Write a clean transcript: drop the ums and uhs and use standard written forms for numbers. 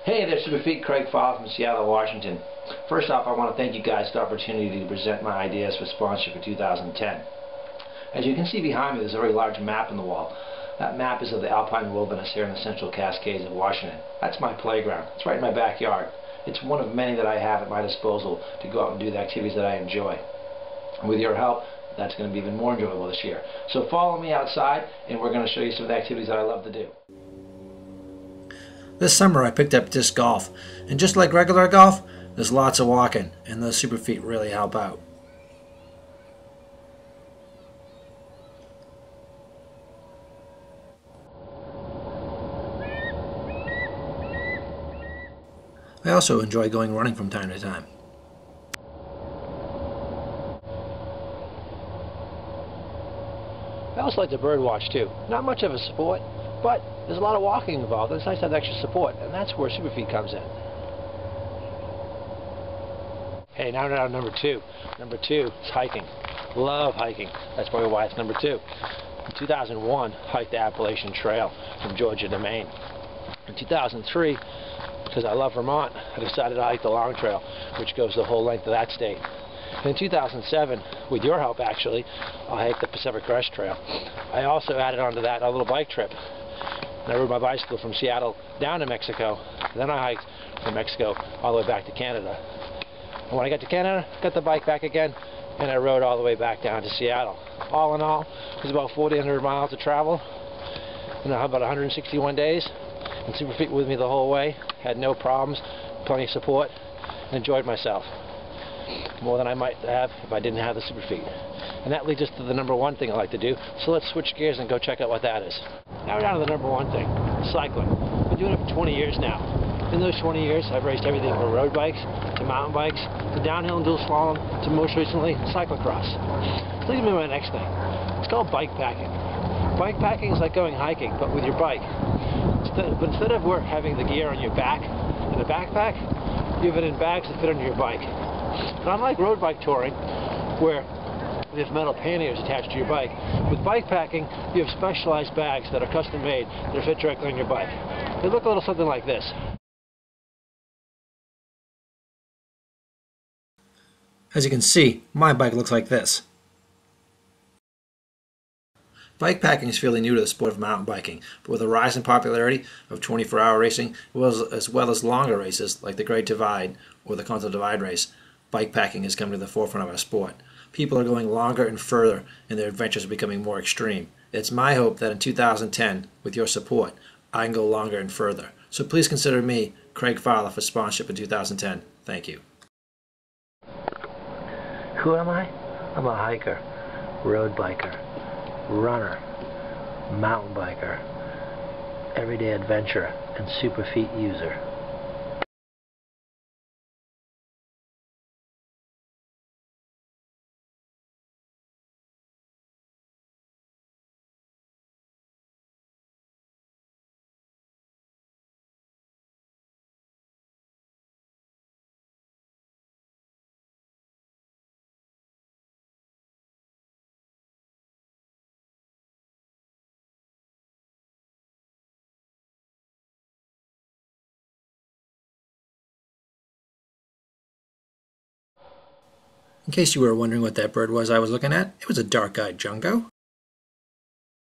Hey there, Superfeet. Craig Fowler from Seattle, Washington. First off, I want to thank you guys for the opportunity to present my ideas for sponsorship for 2010. As you can see behind me, there's a very large map on the wall. That map is of the alpine wilderness here in the Central Cascades of Washington. That's my playground. It's right in my backyard. It's one of many that I have at my disposal to go out and do the activities that I enjoy. With your help, that's going to be even more enjoyable this year. So follow me outside, and we're going to show you some of the activities that I love to do. This summer I picked up disc golf, and just like regular golf, there's lots of walking, and those Superfeet really help out. I also enjoy going running from time to time. I also like to bird watch too. Not much of a sport, but there's a lot of walking involved. It's nice to have extra support, and that's where Superfeet comes in. Hey, now we're on number two. Number two is hiking. Love hiking. That's probably why it's number two. In 2001, hiked the Appalachian Trail from Georgia to Maine. In 2003, because I love Vermont, I decided to hike the Long Trail, which goes the whole length of that state. And in 2007, with your help actually, I hiked the Pacific Crest Trail. I also added onto that a little bike trip. And I rode my bicycle from Seattle down to Mexico. Then I hiked from Mexico all the way back to Canada. And when I got to Canada, got the bike back again, and I rode all the way back down to Seattle. All in all, it was about 1,400 miles to travel, and about 161 days. And Superfeet with me the whole way. Had no problems, plenty of support, and enjoyed myself. More than I might have if I didn't have the Superfeet. And that leads us to the number one thing I like to do. So let's switch gears and go check out what that is. Now we're down to the number one thing, cycling. I've been doing it for 20 years now. In those 20 years, I've raced everything from road bikes to mountain bikes to downhill and dual slalom to most recently cyclocross. This leads me to my next thing. It's called bike packing. Bike packing is like going hiking, but with your bike. But instead of having the gear on your back in a backpack, you have it in bags that fit under your bike. And unlike road bike touring, where you have metal panniers attached to your bike, with bike packing, you have specialized bags that are custom made that fit directly on your bike. They look a little something like this. As you can see, my bike looks like this. Bike packing is fairly new to the sport of mountain biking, but with the rise in popularity of 24-hour racing, as well as longer races like the Great Divide or the Continental Divide race, bike packing has come to the forefront of our sport. People are going longer and further, and their adventures are becoming more extreme. It's my hope that in 2010, with your support, I can go longer and further. So please consider me, Craig Fowler, for sponsorship in 2010. Thank you. Who am I? I'm a hiker, road biker, runner, mountain biker, everyday adventurer, and Superfeet user. In case you were wondering what that bird was I was looking at, it was a dark-eyed junco.